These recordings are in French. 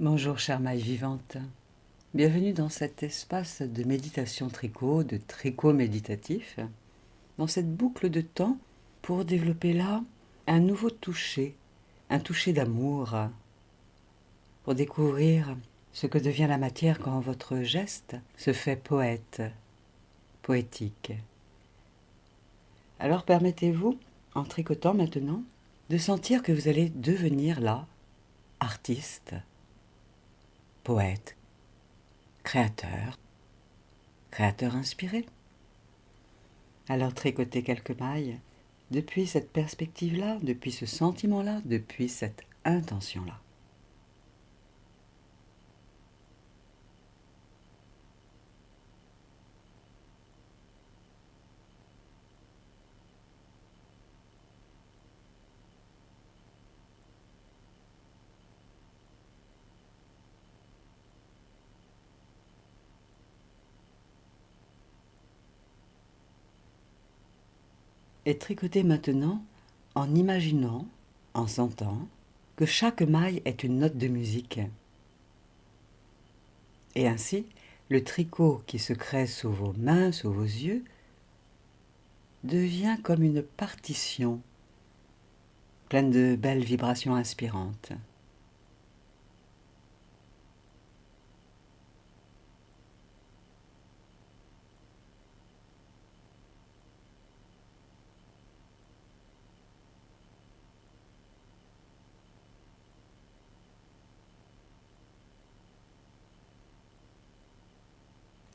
Bonjour chère maille vivante, bienvenue dans cet espace de méditation tricot, de tricot méditatif, dans cette boucle de temps pour développer là un nouveau toucher, un toucher d'amour, pour découvrir ce que devient la matière quand votre geste se fait poète, poétique. Alors permettez-vous, en tricotant maintenant, de sentir que vous allez devenir là artiste, poète, créateur, créateur inspiré. Alors tricotez quelques mailles depuis cette perspective-là, depuis ce sentiment-là, depuis cette intention-là. Et tricotez maintenant en imaginant, en sentant, que chaque maille est une note de musique. Et ainsi, le tricot qui se crée sous vos mains, sous vos yeux, devient comme une partition, pleine de belles vibrations inspirantes.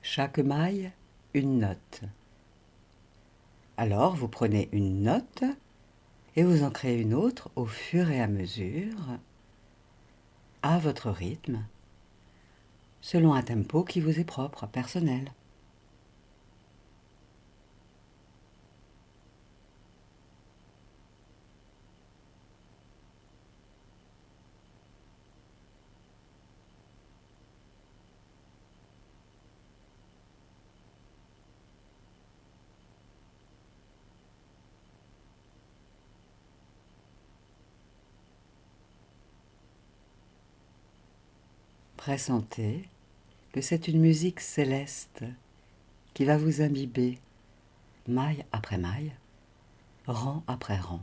Chaque maille, une note. Alors vous prenez une note et vous en créez une autre au fur et à mesure, à votre rythme, selon un tempo qui vous est propre, personnel. Pressentez que c'est une musique céleste qui va vous imbiber, maille après maille, rang après rang.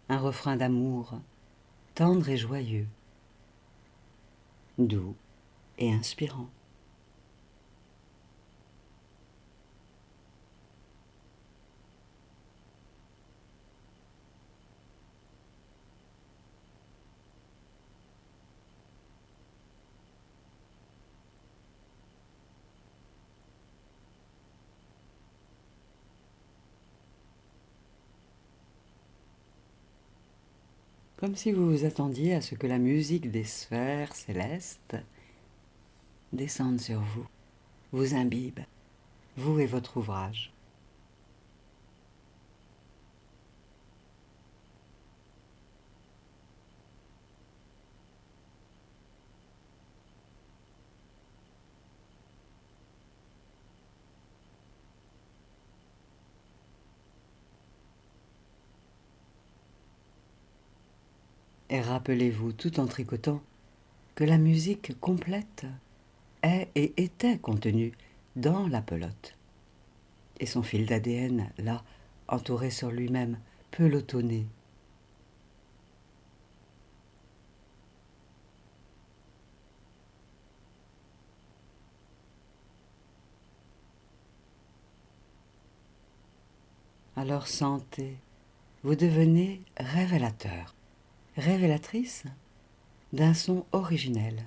Un refrain d'amour, tendre et joyeux, doux et inspirant. Comme si vous vous attendiez à ce que la musique des sphères célestes descende sur vous, vous imbibe, vous et votre ouvrage. Et rappelez-vous tout en tricotant que la musique complète est et était contenue dans la pelote. Et son fil d'ADN, là, entouré sur lui-même, pelotonné. Alors sentez, vous devenez révélateur, révélatrice d'un son originel,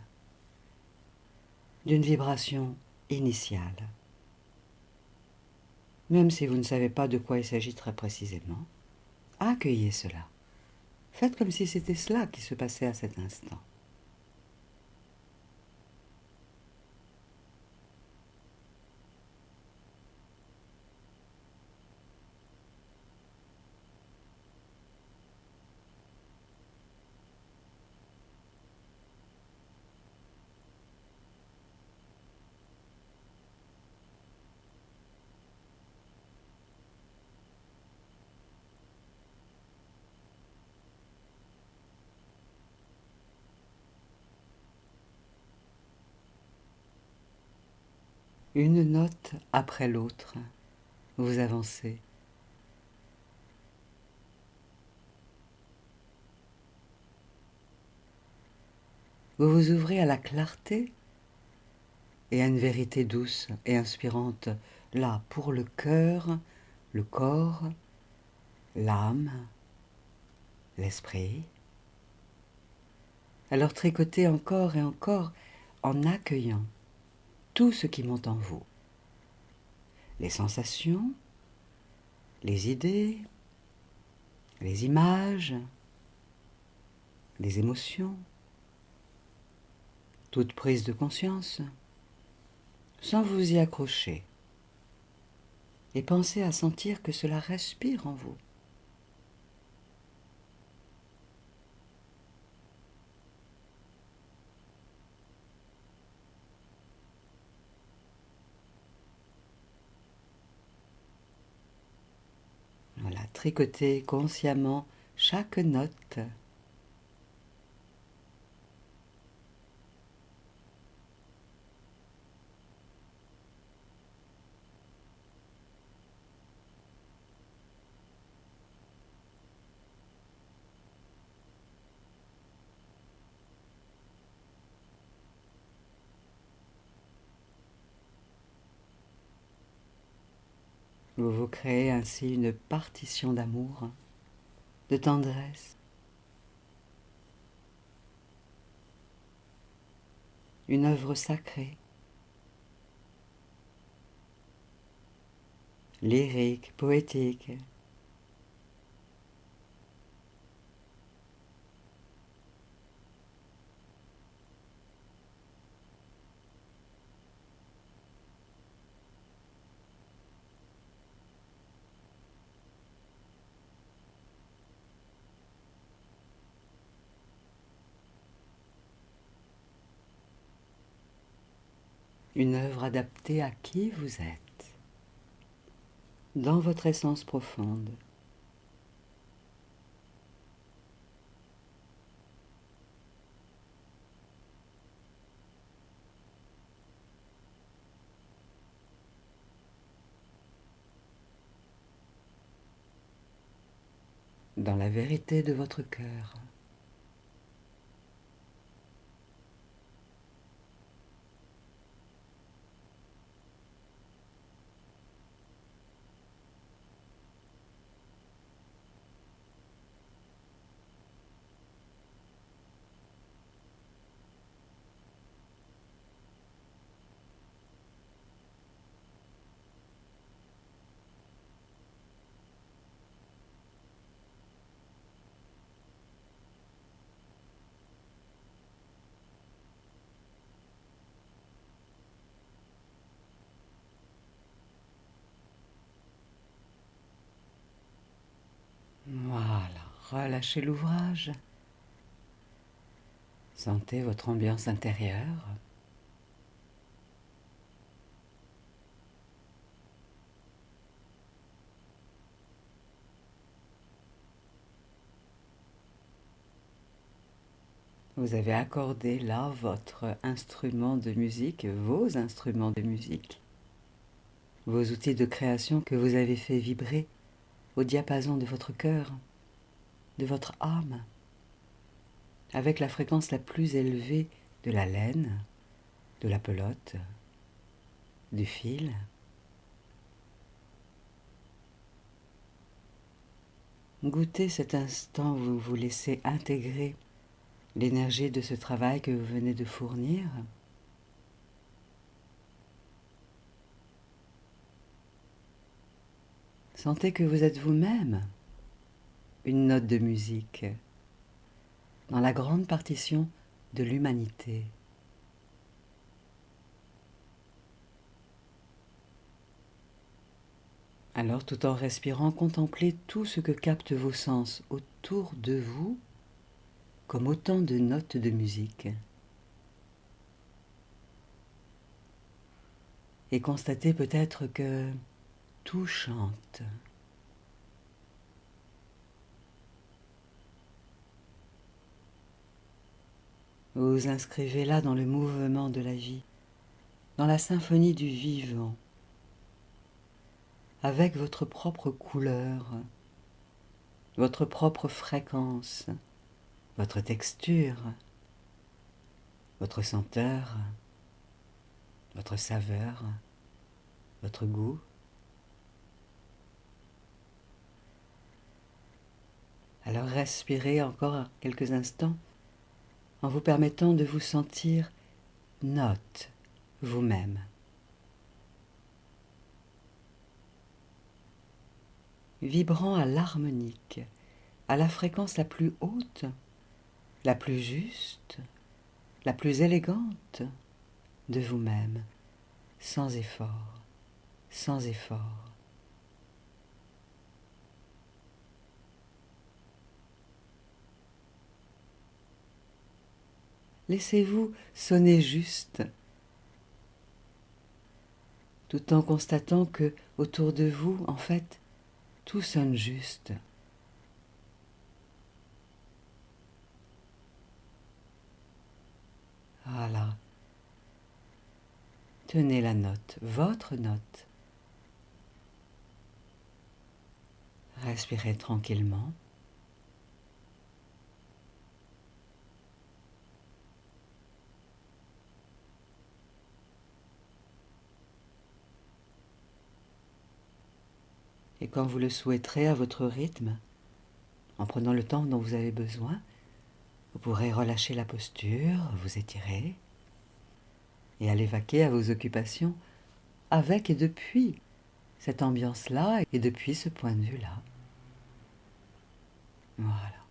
d'une vibration initiale. Même si vous ne savez pas de quoi il s'agit très précisément, accueillez cela. Faites comme si c'était cela qui se passait à cet instant. une note après l'autre, vous avancez. Vous vous ouvrez à la clarté et à une vérité douce et inspirante, là, pour le cœur, le corps, l'âme, l'esprit. Alors tricotez encore et encore en accueillant tout ce qui monte en vous. Les sensations, les idées, les images, les émotions, toute prise de conscience, sans vous y accrocher. Et pensez à sentir que cela respire en vous. Voilà, tricotez consciemment chaque note. Vous vous créez ainsi une partition d'amour, de tendresse, une œuvre sacrée, lyrique, poétique. Une œuvre adaptée à qui vous êtes, dans votre essence profonde. Dans la vérité de votre cœur. Voilà, relâchez l'ouvrage. Sentez votre ambiance intérieure. Vous avez accordé là votre instrument de musique, vos instruments de musique, vos outils de création que vous avez fait vibrer au diapason de votre cœur, de votre âme, avec la fréquence la plus élevée de la laine, de la pelote, du fil. Goûtez cet instant où vous vous laissez intégrer l'énergie de ce travail que vous venez de fournir. Sentez que vous êtes vous-même une note de musique dans la grande partition de l'humanité. Alors, tout en respirant, contemplez tout ce que captent vos sens autour de vous comme autant de notes de musique. Et constatez peut-être que tout chante. Vous vous inscrivez là dans le mouvement de la vie, dans la symphonie du vivant, avec votre propre couleur, votre propre fréquence, votre texture, votre senteur, votre saveur, votre goût. Alors respirez encore quelques instants en vous permettant de vous sentir note vous-même. Vibrant à l'harmonique, à la fréquence la plus haute, la plus juste, la plus élégante de vous-même, sans effort, sans effort. Laissez-vous sonner juste, tout en constatant que autour de vous, en fait, tout sonne juste. Voilà. Tenez la note, votre note. Respirez tranquillement. Et quand vous le souhaiterez à votre rythme, en prenant le temps dont vous avez besoin, vous pourrez relâcher la posture, vous étirer et aller vaquer à vos occupations avec et depuis cette ambiance-là et depuis ce point de vue-là. Voilà.